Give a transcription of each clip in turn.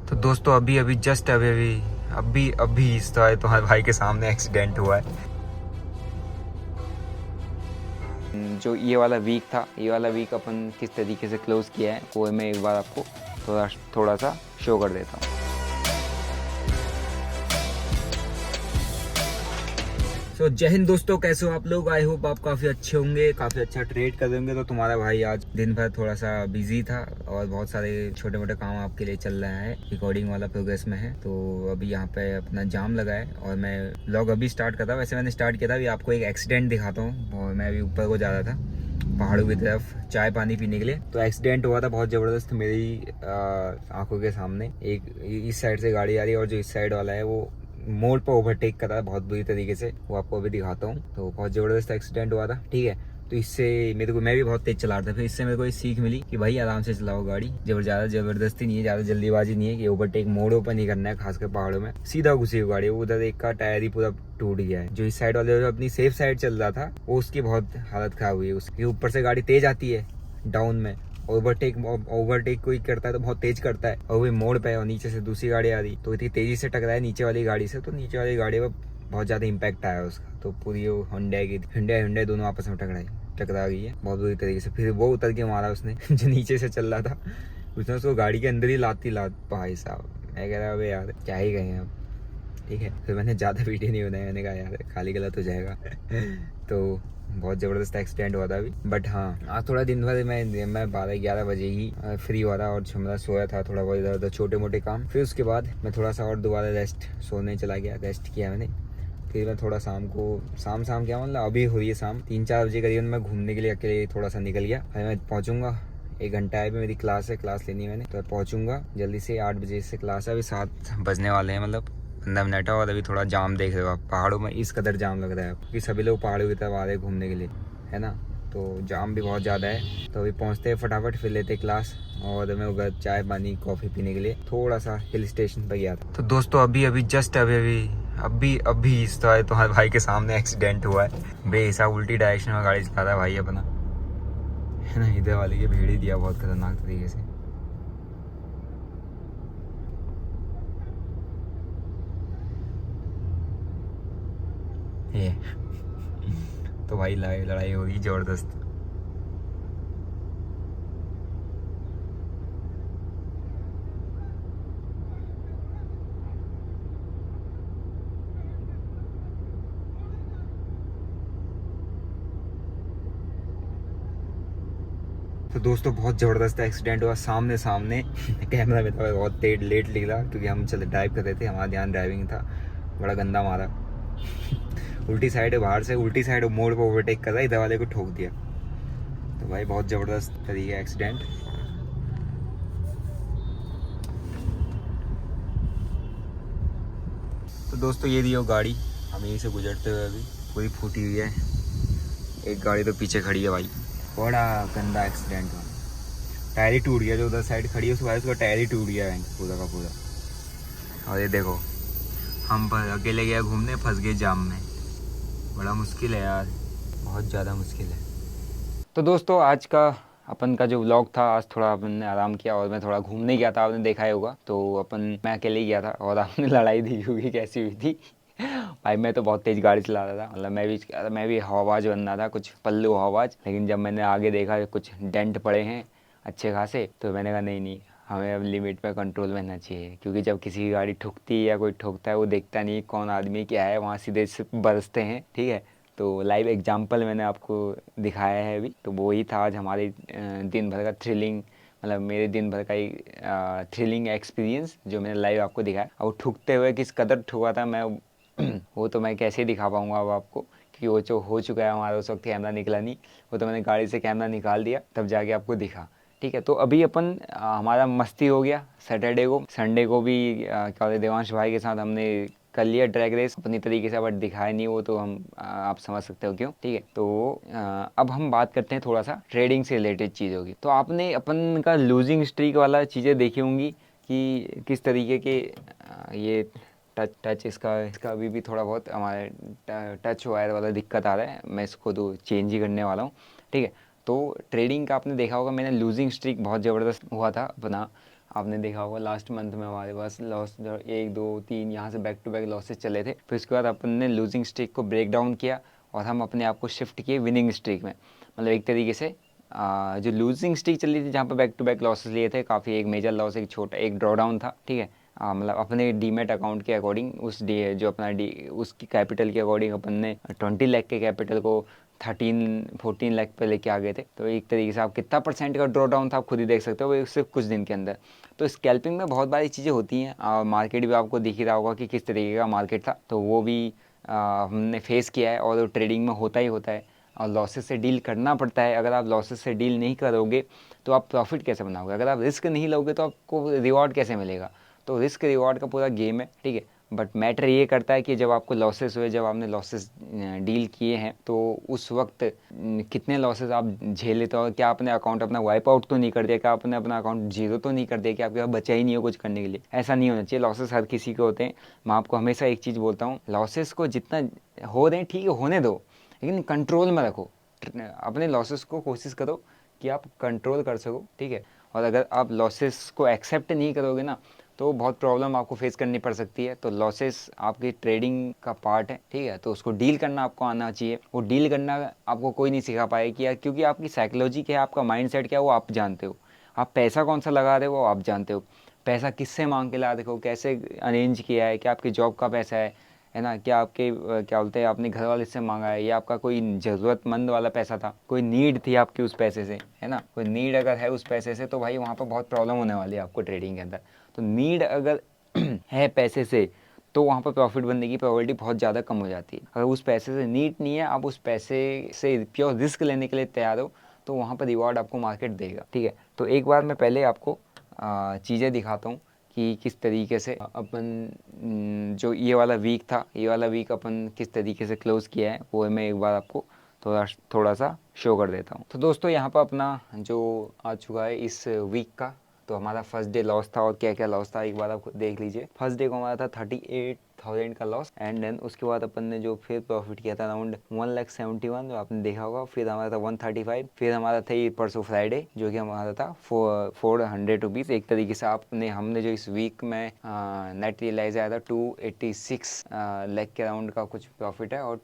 तो दोस्तों अभी अभी जस्ट अभी अभी अभी अभी इस तरह तुम्हारे भाई के सामने एक्सीडेंट हुआ है। जो ये वाला वीक था, ये वाला वीक अपन किस तरीके से क्लोज किया है वो मैं एक बार आपको थोड़ा थोड़ा सा शो कर देता हूँ। सो जय हिंद दोस्तों, कैसे हो आप लोग। आई होप आप काफ़ी अच्छे होंगे, काफ़ी अच्छा ट्रेड कर होंगे। तो तुम्हारा भाई आज दिन भर थोड़ा सा बिजी था और बहुत सारे छोटे मोटे काम आपके लिए चल रहा है, रिकॉर्डिंग वाला प्रोग्रेस में है। तो अभी यहाँ पे अपना जाम लगा है और मैं व्लॉग अभी स्टार्ट करता हूँ। वैसे मैंने स्टार्ट किया था, अभी आपको एक एक्सीडेंट दिखाता हूँ। और मैं अभी ऊपर को जा रहा था पहाड़ों की तरफ चाय पानी पीने के लिए, तो एक्सीडेंट हुआ था बहुत ज़बरदस्त मेरी आंखों के सामने। एक इस साइड से गाड़ी आ रही है और जो इस साइड वाला है वो मोड़ पर ओवरटेक करा बहुत बुरी तरीके से। वो आपको अभी दिखाता हूँ। तो बहुत ज़बरदस्त एक्सीडेंट हुआ था, ठीक है। तो इससे मेरे को, मैं भी बहुत तेज चला रहा था, फिर इससे मेरे को ये सीख मिली कि भाई आराम से चलाओ गाड़ी। ज़्यादा ज़बरदस्ती नहीं है, ज़्यादा जल्दीबाजी नहीं है कि ओवरटेक मोड़ों पर नहीं करना है, खासकर पहाड़ों में। सीधा घुसी हुई गाड़ी, उधर एक का टायर ही पूरा टूट गया है। जो इस साइड वाले जो अपनी सेफ साइड चल रहा था वो उसकी बहुत हालत खराब हुई है। उसके ऊपर से गाड़ी तेज आती है डाउन में, ओवरटेक कोई करता है तो बहुत तेज करता है, और वो मोड़ पे और नीचे से दूसरी गाड़ी आ रही तो इतनी तेजी से टकराया नीचे वाली गाड़ी से। तो नीचे वाली गाड़ी पर बहुत ज्यादा इम्पैक्ट आया उसका। तो पूरी वो हुंडई दोनों आपस में टकरा गई है बहुत बुरी तरीके से। फिर वो उतर के मारा उसने जो नीचे से चल रहा था, उसने उसको गाड़ी के अंदर ही लात भाई साहब। मैं कह रहा अबे यार क्या ही गए अब, ठीक है। फिर मैंने ज़्यादा वीडियो नहीं बनाया, मैंने कहा यार खाली गलत हो जाएगा तो बहुत ज़बरदस्त एक्सीडेंट हुआ था अभी। बट हाँ, आज थोड़ा दिन भर मैं 12-11 बजे ही फ्री हुआ था और मतलब सोया था थोड़ा बहुत, इधर उधर छोटे मोटे काम। फिर उसके बाद मैं थोड़ा सा और दोबारा सोने चला गया, रेस्ट किया मैंने। फिर मैं थोड़ा शाम क्या मतलब अभी हो रही है शाम 3-4 बजे करीबन, मैं घूमने के लिए अकेले थोड़ा सा निकल गया। फिर मैं पहुँचूंगा 1 घंटा है, मेरी क्लास है, क्लास लेनी है मैंने। तो पहुँचूंगा जल्दी से, 8 बजे से क्लास है, अभी 7 बजने वाले हैं, मतलब 15 मिनट है। और अभी थोड़ा जाम देख रहे हो आप, पहाड़ों में इस कदर जाम लग रहा है क्योंकि सभी लोग पहाड़ों की तरफ आ रहे हैं घूमने के लिए, है ना। तो जाम भी बहुत ज़्यादा है। तो अभी पहुँचते हैं फटाफट, फिर लेते क्लास। और मैं उधर चाय पानी कॉफ़ी पीने के लिए थोड़ा सा हिल स्टेशन पर गया था। तो दोस्तों अभी अभी जस्ट अभी इस तरह तुम्हारे भाई के सामने एक्सीडेंट हुआ है। बेहिसाब उल्टी डायरेक्शन में गाड़ी चला रहा है भाई अपना, है ना। इधर वाले के भेड़ ही दिया बहुत खतरनाक तरीके से। ये तो भाई लड़ाई लड़ाई हो रही जबरदस्त। तो दोस्तों बहुत ज़बरदस्त एक्सीडेंट हुआ सामने सामने कैमरा में था, बहुत लेट निकला क्योंकि हम चले ड्राइव कर रहे थे, हमारा ध्यान ड्राइविंग था। बड़ा गंदा मारा उल्टी साइड है, बाहर से उल्टी साइड मोड़ पर ओवरटेक कर रहा है, इधर वाले को ठोक दिया। तो भाई बहुत ज़बरदस्त तरीके एक्सीडेंट। तो दोस्तों ये दियो गाड़ी, हम यहीं से गुजरते हुए अभी, पूरी फूटी हुई है। एक गाड़ी तो पीछे खड़ी है भाई। बड़ा गंदा एक्सीडेंट हुआ, टायर ही टूट गया। जो उधर साइड खड़ी है उसके बाद उसका टायर ही टूट गया है पूरा का पूरा। और ये देखो, हम पर अकेले गया घूमने, फंस गए जाम में। बड़ा मुश्किल है यार, बहुत ज़्यादा मुश्किल है। तो दोस्तों आज का अपन का जो व्लॉग था, आज थोड़ा अपन ने आराम किया और मैं थोड़ा घूमने गया था, आपने देखा ही होगा। तो मैं अकेले ही गया था और आपने लड़ाई देखी होगी कैसी हुई थी भाई मैं तो बहुत तेज़ गाड़ी चला रहा था, मतलब मैं भी हवाबाज बन रहा था, कुछ पल्लू हवाबाज। लेकिन जब मैंने आगे देखा कुछ डेंट पड़े हैं अच्छे खासे, तो मैंने कहा नहीं नहीं, हमें अब लिमिट में कंट्रोल में रहना चाहिए। क्योंकि जब किसी की गाड़ी ठुकती है या कोई ठुकता है, वो देखता नहीं कौन आदमी क्या है, वहाँ सीधे से बरसते हैं, ठीक है। तो लाइव एग्जांपल मैंने आपको दिखाया है अभी। तो वो ही था आज हमारे दिन भर का थ्रिलिंग, मतलब मेरे दिन भर का ही थ्रिलिंग एक्सपीरियंस जो मैंने लाइव आपको दिखाया। और वो ठुकते हुए किस कदर ठुका था मैं वो तो मैं कैसे दिखा पाऊँगा अब आपको, क्योंकि वो जो हो चुका है हमारा, उस वक्त कैमरा निकला नहीं। वो तो मैंने गाड़ी से कैमरा निकाल दिया तब जाके आपको दिखा, ठीक है। तो अभी अपन हमारा मस्ती हो गया। सैटरडे को, संडे को भी क्या बोलते हैं, देवांश भाई के साथ हमने कर लिया ड्रैग रेस अपनी तरीके से, बट दिखाया नहीं वो तो हम आप समझ सकते हो क्यों, ठीक है। तो अब हम बात करते हैं थोड़ा सा ट्रेडिंग से रिलेटेड चीज़ों की। तो आपने अपन का लूजिंग स्ट्रीक वाला चीज़ें देखी होंगी कि किस तरीके के ये टच इसका अभी भी थोड़ा बहुत हमारे टच वायर वाला दिक्कत आ रहा है। मैं इसको तो चेंज ही करने वाला हूँ, ठीक है। तो ट्रेडिंग का आपने देखा होगा, मैंने लूजिंग स्ट्रीक बहुत ज़बरदस्त हुआ था अपना आपने देखा होगा लास्ट मंथ में हमारे पास लॉस 1 2 3 यहाँ से बैक टू बैक लॉसेस चले थे। फिर उसके बाद अपन ने लूजिंग स्ट्रीक को ब्रेक डाउन किया और हम अपने आप को शिफ्ट किए विनिंग स्ट्रीक में। मतलब एक तरीके से जो लूजिंग स्ट्रीक चली थी जहाँ पर बैक टू बैक लॉसेस लिए थे, काफ़ी एक मेजर लॉस, एक छोटा एक ड्रॉ डाउन था, ठीक है। मतलब अपने डीमेट अकाउंट के अकॉर्डिंग उस जो अपना उसकी कैपिटल के अकॉर्डिंग अपन ने 20 लाख के कैपिटल को 13-14 लाख पे लेके आ गए थे। तो एक तरीके से आप कितना परसेंट का ड्रॉ डाउन था आप खुद ही देख सकते हो वो सिर्फ कुछ दिन के अंदर। तो स्कैल्पिंग में बहुत सारी चीज़ें होती हैं और मार्केट भी आपको दिख ही रहा होगा कि किस तरीके का मार्केट था। तो वो भी हमने फेस किया है और ट्रेडिंग में होता ही होता है और लॉसेस से डील करना पड़ता है। अगर आप लॉसेस से डील नहीं करोगे तो आप प्रॉफिट कैसे बनाओगे? अगर आप रिस्क नहीं लोगे तो आपको रिवॉर्ड कैसे मिलेगा? तो रिस्क रिवॉर्ड का पूरा गेम है, ठीक है। बट मैटर ये करता है कि जब आपको लॉसेस हुए, जब आपने लॉसेस डील किए हैं तो उस वक्त कितने लॉसेस आप झेल लेते हो? क्या आपने अकाउंट अपना वाइप आउट तो नहीं कर दिया? क्या आपने अपना अकाउंट जीरो तो नहीं कर दिया कि आपके पास बचा ही नहीं हो कुछ करने के लिए? ऐसा नहीं होना चाहिए। लॉसेस हर किसी के होते हैं। मैं आपको हमेशा एक चीज़ बोलता हूँ, लॉसेस को जितना हो रहे हैं ठीक है होने दो, लेकिन कंट्रोल में रखो। अपने लॉसेस को कोशिश करो कि आप कंट्रोल कर सको, ठीक है। और अगर आप लॉसेस को एक्सेप्ट नहीं करोगे ना तो बहुत प्रॉब्लम आपको फेस करनी पड़ सकती है। तो लॉसेस आपकी ट्रेडिंग का पार्ट है, ठीक है। तो उसको डील करना आपको आना चाहिए। वो डील करना आपको कोई नहीं सिखा पाएगा कि क्योंकि आपकी साइकोलॉजी क्या है, आपका माइंडसेट क्या है वो आप जानते हो। आप पैसा कौन सा लगा रहे हो वो आप जानते हो। पैसा किससे मांग के ला रहे हो, कैसे अरेंज किया है, क्या आपकी जॉब का पैसा है ना, क्या आपके क्या बोलते हैं आपने घर वाले से मांगा है या आपका कोई ज़रूरतमंद वाला पैसा था, कोई नीड थी आपकी उस पैसे से, है ना। कोई नीड अगर है उस पैसे से तो भाई वहाँ पर बहुत प्रॉब्लम होने वाली है आपको ट्रेडिंग के अंदर। तो नीड अगर है पैसे से तो वहाँ पर प्रॉफिट बनने की प्रोबेबिलिटी बहुत ज़्यादा कम हो जाती है। अगर उस पैसे से नीड नहीं है, आप उस पैसे से प्योर रिस्क लेने के लिए तैयार हो तो वहाँ पर रिवॉर्ड आपको मार्केट देगा, ठीक है। तो एक बार मैं पहले आपको चीज़ें दिखाता हूँ कि किस तरीके से अपन जो ये वाला वीक था, ये वाला वीक अपन किस तरीके से क्लोज़ किया है वो मैं एक बार आपको थोड़ा सा शो कर देता हूँ। तो दोस्तों यहाँ पर अपना जो आ चुका है इस वीक का, तो हमारा फर्स्ट डे लॉस था और क्या क्या लॉस था एक बार आप देख लीजिए। फर्स्ट डे को हमारा था 38,000 का लॉस एंड देन उसके बाद अपन ने जो फिर प्रॉफिट किया था अराउंड 1,71,000 जो आपने देखा होगा। फिर हमारा था 135, फिर हमारा था ये परसों फ्राइडे जो कि हमारा था 400 रुपीज़। एक तरीके से हमने जो इस वीक में नेट रियलाइज आया था 286 लाख के अराउंड का कुछ प्रॉफिट है और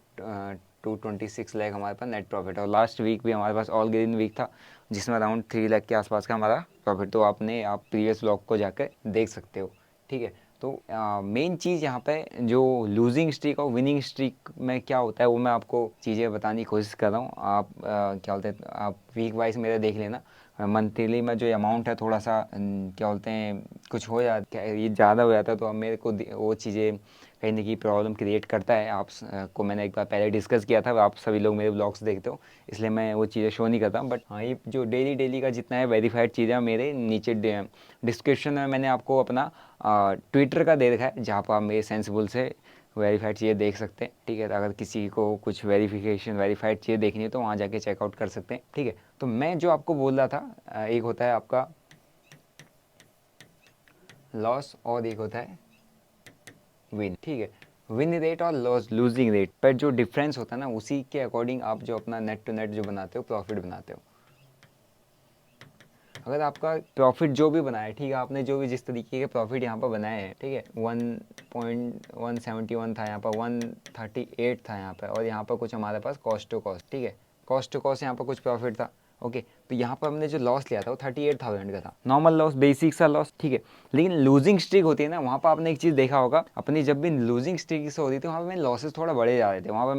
226 लाख हमारे पास नेट प्रॉफिट है। और लास्ट वीक भी हमारे पास ऑल ग्रीन वीक था जिसमें अराउंड 3 लाख के आसपास का हमारा प्रॉफिट। तो आप प्रीवियस ब्लॉग को जाकर देख सकते हो, ठीक है। तो मेन चीज़ यहाँ पे जो लूजिंग स्ट्रीक और विनिंग स्ट्रीक में क्या होता है वो मैं आपको चीज़ें बताने की कोशिश कर रहा हूँ। आप क्या बोलते हैं आप वीक वाइज मेरा देख लेना। मंथली में जो अमाउंट है थोड़ा सा क्या बोलते हैं कुछ हो जाता है, ये ज़्यादा हो जाता है तो अब मेरे को वो चीज़ें कहीं ना कहीं प्रॉब्लम क्रिएट करता है। आप को मैंने एक बार पहले डिस्कस किया था, आप सभी लोग मेरे ब्लॉग्स देखते हो इसलिए मैं वो चीज़ें शो नहीं करता। बट हाँ ये जो डेली का जितना है वेरीफाइड चीज़ें मेरे नीचे डिस्क्रिप्शन में मैंने आपको अपना ट्विटर का दे रखा है जहाँ पर आप मेरे सेंसिबल से वेरीफाइड चीज़ें देख सकते हैं, ठीक है। तो अगर किसी को कुछ वेरीफाइड चीज़ें देखनी है तो वहाँ जाके चेकआउट कर सकते हैं, ठीक है। तो मैं जो आपको बोल रहा था एक होता है आपका लॉस और एक होता है विन, ठीक है। विन रेट और लूजिंग रेट पर जो डिफरेंस होता है ना उसी के अकॉर्डिंग आप जो अपना नेट टू नेट जो बनाते हो प्रॉफिट बनाते हो। अगर आपका प्रॉफिट जो भी बनाया है, ठीक है, आपने जो भी जिस तरीके के प्रॉफिट यहाँ पर बनाए हैं, ठीक है, 1.171 था यहाँ पर, 138 था यहाँ पर और यहाँ पर कुछ हमारे पास कॉस्ट टू कॉस्ट, ठीक है, कॉस्ट टू कॉस्ट यहाँ पर कुछ प्रॉफिट था। ओके तो यहाँ पर हमने जो लॉस लिया था वो 38,000 का था, नॉर्मल लॉस, बेसिक सा लॉस, ठीक है। लेकिन लूजिंग स्ट्रीक होती है ना, वहाँ पर आपने एक चीज़ देखा होगा, अपनी जब भी लूजिंग स्ट्रीक से होती थी वहाँ पर मेरे लॉसेस थोड़ा बढ़े जा रहे थे। वहाँ पर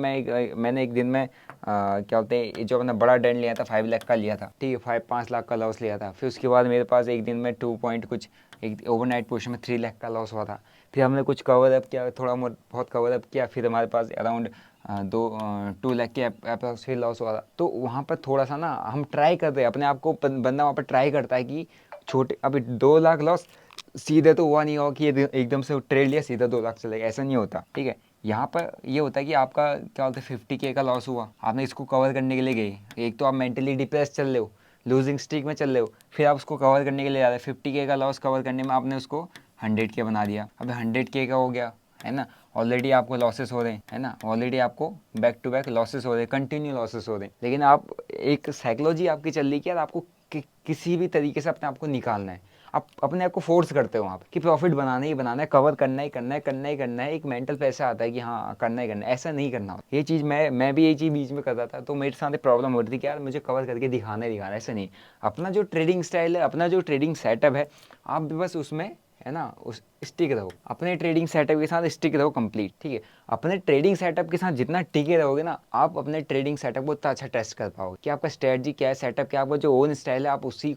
मैंने एक दिन में क्या बोलते हैं जो अपना बड़ा डेंट लिया था 5 लाख का लिया था, ठीक है, 5 लाख का लॉस लिया था। फिर उसके बाद मेरे पास एक दिन में 2 पॉइंट कुछ एक ओवरनाइट पोजीशन में 3 लाख का लॉस हुआ था। फिर हमने कुछ कवर अप किया, थोड़ा बहुत कवर अप किया, फिर हमारे पास अराउंड 2 लाख के अप्रॉक्स फिर लॉस हुआ था। तो वहाँ पर थोड़ा सा ना हम ट्राई करते हैं अपने आप को, बंदा वहाँ पर ट्राई करता है कि छोटे अभी 2 लाख लॉस सीधे तो हुआ नहीं होगा कि ये एकदम से ट्रेड लिया सीधा 2 लाख चलेगा, ऐसा नहीं होता, ठीक है। यहाँ पर ये होता है कि आपका क्या बोलते हैं 50K का लॉस हुआ, आपने इसको कवर करने के लिए गए, एक तो आप मेंटली डिप्रेस चल रहे हो, लूजिंग स्ट्रीक में चल रहे हो, फिर आप उसको कवर करने के लिए जा रहे हो, 50K का लॉस कवर करने में आपने उसको 100K बना दिया। अब 100K का हो गया है ना, ऑलरेडी आपको लॉसेस हो रहे हैं, है ना, ऑलरेडी आपको बैक टू बैक लॉसेस हो रहे हैं, कंटिन्यू लॉसेस हो रहे हैं। लेकिन आप एक साइकोलॉजी आपकी चल रही है कि यार आपको किसी भी तरीके से अपने आप को निकालना है, आप अपने आप को फोर्स करते हो वहाँ पे कि प्रॉफिट बनाना ही बनाना है, कवर करना ही करना है, करना ही करना है। एक मेंटल प्रेशर आता है कि हाँ करना ही करना है, ऐसा नहीं करना। ये चीज़ मैं भी ये चीज़ बीच में करता था, तो मेरे साथ प्रॉब्लम हो रही थी कि यार मुझे कवर करके दिखाना ही दिखाना है, ऐसा नहीं। अपना जो ट्रेडिंग स्टाइल है, अपना जो ट्रेडिंग सेटअप है, आप भी बस उसमें है ना उस स्टिक रहो, अपने ट्रेडिंग सेटअप के साथ स्टिक रहो कंप्लीट, ठीक है। अपने ट्रेडिंग सेटअप के साथ जितना टिके रहोगे ना, आप अपने ट्रेडिंग सेटअप को उतना अच्छा टेस्ट कर पाओगे कि आपका स्ट्रेटजी क्या है, सेटअप क्या है, आपका जो ओन स्टाइल है, आप उसी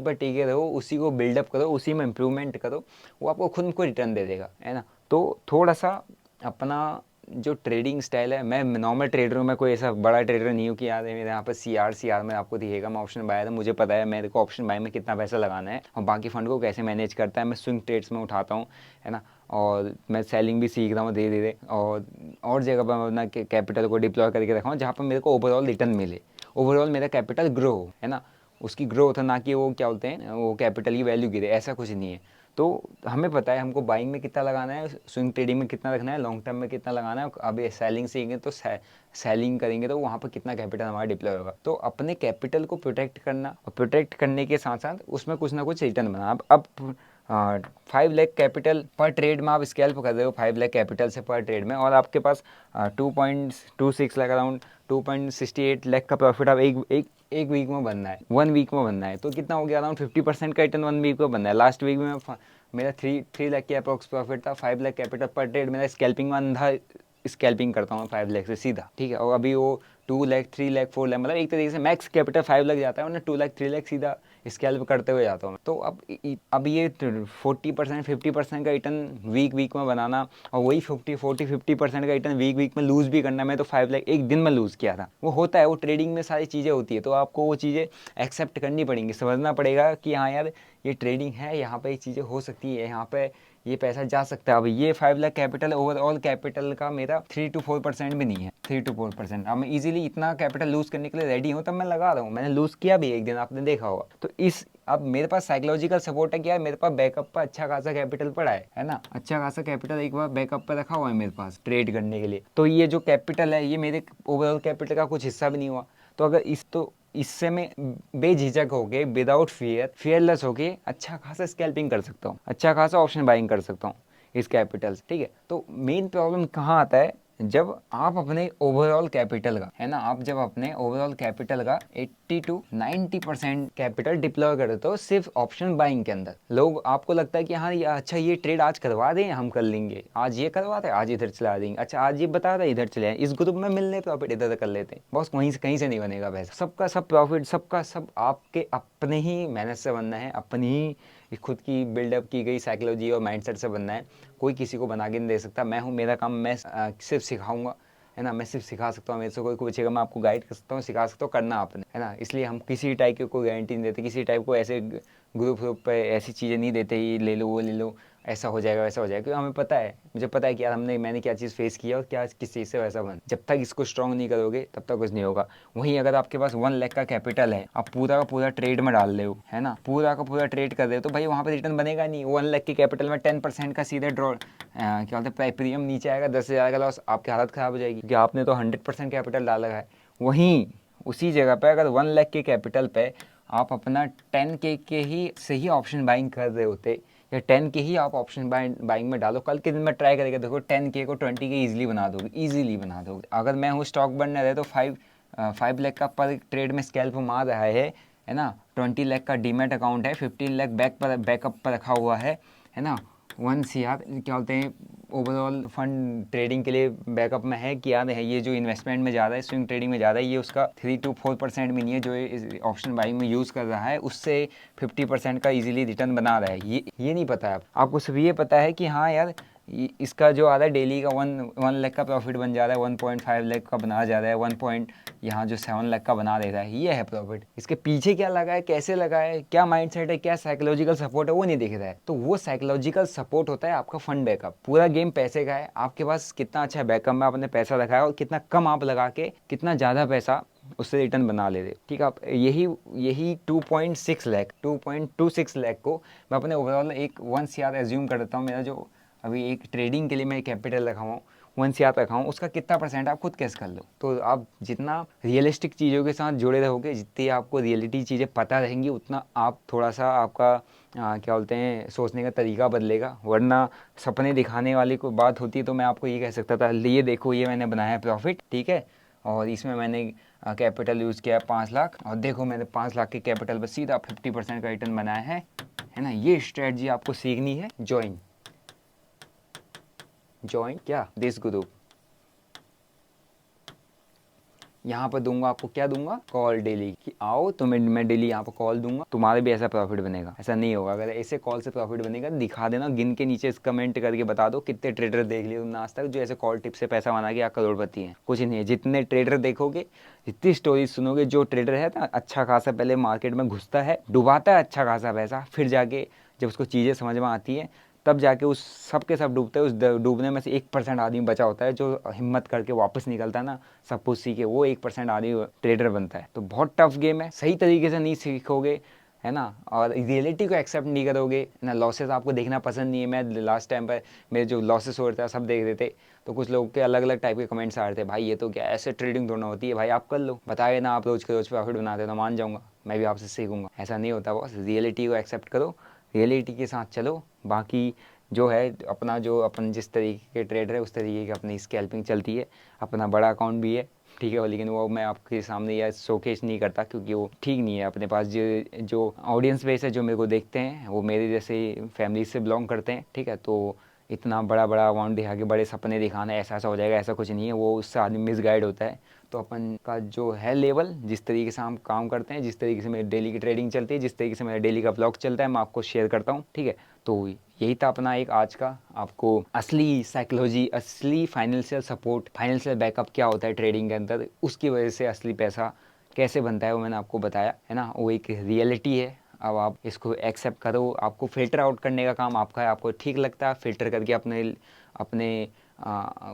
पर टिके रहो, उसी को बिल्डअप करो, उसी में इंप्रूवमेंट करो, वो आपको खुद को रिटर्न दे देगा, है ना। तो थोड़ा सा अपना जो ट्रेडिंग स्टाइल है, मैं नॉर्मल ट्रेडर हूँ, मैं कोई ऐसा बड़ा ट्रेडर नहीं हूँ कि यार मेरे यहाँ पर सी आर में आपको दिखेगा, मैं ऑप्शन बायर है, मुझे पता है मेरे को ऑप्शन बाय में कितना पैसा लगाना है और बाकी फंड को कैसे मैनेज करता है, मैं स्विंग ट्रेड्स में उठाता हूँ, है ना। और मैं सेलिंग भी सीख रहा हूँ धीरे धीरे, और जगह पर मैं अपना कैपिटल को डिप्लॉय करके रखा हूँ जहाँ पर मेरे को ओवरऑल रिटर्न मिले, ओवरऑल मेरा कैपिटल ग्रो हो, है ना। उसकी ग्रोथ है, ना कि वो क्या बोलते हैं वो कैपिटल की वैल्यू गिरे, ऐसा कुछ नहीं है। तो हमें पता है हमको बाइंग में कितना लगाना है, स्विंग ट्रेडिंग में कितना रखना है, लॉन्ग टर्म में कितना लगाना है। अब ये सेलिंग सीखेंगे तो सेलिंग करेंगे तो वहाँ पर कितना कैपिटल हमारा डिप्लॉय होगा। तो अपने कैपिटल को प्रोटेक्ट करना, और प्रोटेक्ट करने के साथ साथ उसमें कुछ ना कुछ रिटर्न बना। अब 5 लाख कैपिटल पर ट्रेड में आप स्केल्प कर रहे हो, 5 लाख कैपिटल से पर ट्रेड में, और आपके पास 2.26 लाख, अराउंड 2.68 लाख का प्रॉफिट आप एक वीक में बनना है, 1 वीक में बनना है। तो कितना हो गया, अराउंड 50% का रिटर्न 1 वीक में बनना है। लास्ट वीक में मेरा 3 लाख की अप्रॉक्स प्रॉफिट था, 5 लाख कैपिटल पर ट्रेड मेरा स्कैल्पिंग में अंधा स्कैल्पिंग करता हूँ 5 लाख से सीधा, ठीक है। और अभी वो 2 लाख 3 लाख 4 लाख, मतलब एक तरीके से मैक्स कैपिटल 5 लाख जाता है, वरना 2 लाख 3 लाख सीधा स्कैल्प करते हुए जाता हूँ। तो अब ये 40% 50% का रिटर्न वीक में बनाना, और वही 50% का रिटर्न वीक में लूज़ भी करना। मैं तो 5 लाख एक दिन में लूज़ किया था। वो होता है, वो ट्रेडिंग में सारी चीज़ें होती है, तो आपको वो चीज़ें एक्सेप्ट करनी पड़ेंगी, समझना पड़ेगा कि हाँ यार ये ट्रेडिंग है, यहाँ पे ये चीज़ें हो सकती है, यहाँ पे ये पैसा जा सकता है। अब ये 5 लाख कैपिटल, ओवरऑल कैपिटल का मेरा 3 to 4% भी नहीं है, 3 to 4%। अब मैं इजीली इतना कैपिटल लूज़ करने के लिए रेडी हूँ, तब मैं लगा रहा हूँ, मैंने लूज़ किया भी एक दिन, आपने देखा होगा। तो अब मेरे पास साइकोलॉजिकल सपोर्ट है कि यार मेरे पास बैकअप पर अच्छा खासा कैपिटल पड़ा है ना, अच्छा खासा कैपिटल एक बार बैकअप पर रखा हुआ है मेरे पास ट्रेड करने के लिए। तो ये जो कैपिटल है, ये मेरे ओवरऑल कैपिटल का कुछ हिस्सा भी नहीं हुआ। तो अगर इससे मैं बेझिझक होके, विदाउट फियरलेस होके अच्छा खासा स्कैल्पिंग कर सकता हूँ, अच्छा खासा ऑप्शन बाइंग कर सकता हूँ इस कैपिटल से, ठीक है। तो मेन प्रॉब्लम कहाँ आता है, जब आप अपने ओवरऑल कैपिटल का, है ना, आप जब अपने ओवरऑल कैपिटल का 80 to 90% कैपिटल डिप्लॉय करते हो सिर्फ ऑप्शन बाइंग के अंदर। लोग, आपको लगता है कि हाँ ये अच्छा, ये ट्रेड आज करवा दें, हम कर लेंगे, आज ये करवाते हैं, आज इधर चला देंगे, अच्छा आज ये बता रहे इधर चले, इस ग्रुप में मिलने प्रॉफिट इधर कर लेते हैं, बस कहीं से नहीं बनेगा पैसा। सबका सब प्रॉफिट, सबका सब आपके अपने ही मेहनत से बनना है, अपनी ही खुद की बिल्डअप की गई साइकोलॉजी और माइंडसेट से बनना है। कोई किसी को बना के नहीं दे सकता। मैं हूँ, मेरा काम, मैं सिर्फ सिखाऊंगा, है ना, मैं सिर्फ सिखा सकता हूँ। मेरे से कोई पूछेगा, मैं आपको गाइड कर सकता हूँ, सिखा सकता हूँ, करना आपने, है ना। इसलिए हम किसी टाइप की कोई गारंटी नहीं देते, किसी टाइप को ऐसे ग्रुप पे ऐसी चीज़ें नहीं देते, ये ले लो वो ले लो, ऐसा हो जाएगा वैसा हो जाएगा, क्योंकि हमें पता है, मुझे पता है कि यार मैंने क्या चीज़ फेस किया और क्या किस चीज़ से वैसा बन। जब तक इसको स्ट्रॉन्ग नहीं करोगे तब तक कुछ नहीं होगा। वहीं अगर आपके पास 1 लाख का कैपिटल है, आप पूरा का पूरा ट्रेड में डाल रहे हो, है ना, पूरा का पूरा ट्रेड कर रहे हो, तो भाई वहाँ पर रिटर्न बनेगा नहीं। 1 लाख के कैपिटल में 10% का सीधे ड्रॉ, क्या बोलते हैं, प्रीमियम नीचे आएगा, 10,000 का लॉस, आपकी हालत ख़राब हो जाएगी, क्योंकि आपने तो 100% कैपिटल डाला है। वहीं उसी जगह पे अगर 1 लाख के कैपिटल पे आप अपना 10K के ही से ही ऑप्शन बाइंग कर रहे होते, या 10K ही आप ऑप्शन बाइंग में डालो, कल के दिन में ट्राई करके देखो, 10K को 20K ईजिली बना दोगे, ईजिली बना दोगे। अगर मैं हूँ स्टॉक बनने रहे तो 5 लाख का पर ट्रेड में स्कैल्प मार रहा है ना, 20 लाख का डीमेट अकाउंट है, 15 लाख बैकअप पर रखा हुआ है ना, 1 CR क्या बोलते हैं ओवरऑल फंड ट्रेडिंग के लिए बैकअप में है कि याद है, ये जो इन्वेस्टमेंट में जा रहा है, स्विंग ट्रेडिंग में जा रहा है, ये उसका 3 to 4% भी नहीं है, जो ऑप्शन बाइंग में यूज़ कर रहा है उससे 50% का इजीली रिटर्न बना रहा है। ये नहीं पता है आपको, सिर्फ ये पता है कि हाँ यार इसका जो आ रहा है डेली का 1 लाख का प्रॉफिट बन जा रहा है, 1.5 लाख का बना जा रहा है, 7 लाख का बना दे रहा है, ये है प्रॉफिट। इसके पीछे क्या लगा है, कैसे लगा है, क्या माइंडसेट है, क्या साइकोलॉजिकल सपोर्ट है, वो नहीं दिख रहा है। तो वो साइकोलॉजिकल सपोर्ट होता है आपका फंड बैकअप। पूरा गेम पैसे का है, आपके पास कितना अच्छा बैकअप में आपने पैसा रखा है और कितना कम आप लगा के कितना ज़्यादा पैसा उससे रिटर्न बना ले रहे, ठीक है। आप यही 2.6 लाख 2.26 लाख को मैं अपने ओवरऑल एक 1 CR एज्यूम कर देता हूँ, मेरा जो अभी एक ट्रेडिंग के लिए मैं कैपिटल रखा हुआ हूँ, वंश याद रखा हूँ उसका कितना परसेंट आप खुद कैसे कर लो। तो आप जितना रियलिस्टिक चीज़ों के साथ जुड़े रहोगे, जितनी आपको रियलिटी चीज़ें पता रहेंगी, उतना आप थोड़ा सा आपका क्या बोलते हैं सोचने का तरीका बदलेगा। वरना सपने दिखाने वाली कोई बात होती है तो मैं आपको ये कह सकता था, ये देखो ये मैंने बनाया प्रॉफिट, ठीक है, और इसमें मैंने कैपिटल यूज़ किया 5 लाख, और देखो मैंने 5 लाख के कैपिटल पर सीधा 50% का रिटर्न बनाया है ना। ये स्ट्रेटजी आपको सीखनी है। ज्वाइन क्या दिस ग्रुप। यहाँ पर दूंगा आपको, क्या दूंगा, कॉल डेली कि आओ तो मैं डेली यहाँ पर कॉल दूंगा, तुम्हारे भी ऐसा प्रॉफिट बनेगा। ऐसा नहीं होगा, अगर ऐसे कॉल से प्रॉफिट बनेगा दिखा देना, गिन के नीचे कमेंट करके बता दो कितने ट्रेडर देख लिए तुमने आज तक जो ऐसे कॉल टिप से पैसा बना के या करोड़पति हैं। कुछ नहीं है, जितने ट्रेडर देखोगे, जितनी स्टोरी सुनोगे, जो ट्रेडर है ना अच्छा खासा पहले मार्केट में घुसता है, डुबाता है अच्छा खासा पैसा, फिर जाके जब उसको चीज़ें समझ में आती है तब जाके उस सब के सब डूबते हैं। उस डूबने में से 1% आदमी बचा होता है जो हिम्मत करके वापस निकलता है ना, सब कुछ सीखे, वो 1% आदमी ट्रेडर बनता है। तो बहुत टफ गेम है, सही तरीके से नहीं सीखोगे है ना, और रियलिटी को एक्सेप्ट नहीं करोगे ना, लॉसेस आपको देखना पसंद नहीं है। मैं लास्ट टाइम पर मेरे जो लॉसेस हो रहे थे सब देख रहे थे, तो कुछ लोगों के अलग अलग टाइप के कमेंट्स आ रहे थे, भाई ये तो क्या ऐसे ट्रेडिंग थोड़ा होती है, भाई आप कर लो, बताए ना आप रोज के रोज प्रॉफिट बनाते तो मान जाऊँगा, मैं भी आपसे सीखूंगा। ऐसा नहीं होता बॉस, रियलिटी को एक्सेप्ट करो, रियलिटी के साथ चलो। बाकी जो है अपना, जो अपन जिस तरीके के ट्रेडर है उस तरीके की अपनी स्कैल्पिंग चलती है। अपना बड़ा अकाउंट भी है, ठीक है, लेकिन वो मैं आपके सामने या शोकेस नहीं करता क्योंकि वो ठीक नहीं है। अपने पास जो ऑडियंस बेस है, जो मेरे को देखते हैं, वो मेरे जैसे फैमिली से बिलोंग करते हैं, ठीक है। तो इतना बड़ा बड़ा अमाउंट दिखा के बड़े सपने दिखाना ऐसा ऐसा हो जाएगा, ऐसा कुछ नहीं है, वो उससे आदमी मिसगाइड होता है। तो अपन का जो है लेवल, जिस तरीके से हम काम करते हैं, जिस तरीके से मेरी डेली की ट्रेडिंग चलती है, जिस तरीके से मेरा डेली का ब्लॉग चलता है, मैं आपको शेयर करता हूँ, ठीक है। तो यही था अपना एक आज का, आपको असली साइकोलॉजी, असली फाइनेंशियल सपोर्ट, फाइनेंशियल बैकअप क्या होता है ट्रेडिंग के अंदर, उसकी वजह से असली पैसा कैसे बनता है वो मैंने आपको बताया है ना। वो एक रियलिटी है, अब आप इसको एक्सेप्ट करो। आपको फ़िल्टर आउट करने का काम आपका है, आपको ठीक लगता है फ़िल्टर करके अपने अपने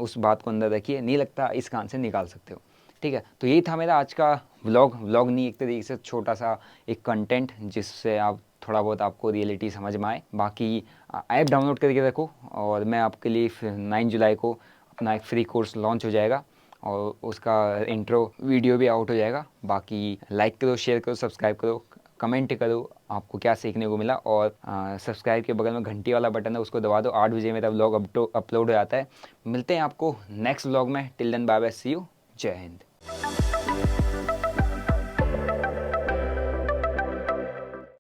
उस बात को अंदर रखिए, नहीं लगता इस कान से निकाल सकते हो, ठीक है। तो यही था मेरा आज का व्लॉग नहीं, एक तरीके से छोटा सा एक कंटेंट जिससे आप थोड़ा बहुत आपको रियलिटी समझ में आए। बाकी ऐप डाउनलोड करके रखो, और मैं आपके लिए 9 जुलाई को अपना एक फ्री कोर्स लॉन्च हो जाएगा और उसका इंट्रो वीडियो भी आउट हो जाएगा। बाकी लाइक करो, शेयर करो, सब्सक्राइब करो, कमेंट करो आपको क्या सीखने को मिला, और सब्सक्राइब के बगल में घंटी वाला बटन है उसको दबा दो। 8 बजे मेरा व्लॉग अपलोड हो जाता है। मिलते हैं आपको नेक्स्ट व्लॉग में। Till then bye bye, see you, जय हिंद।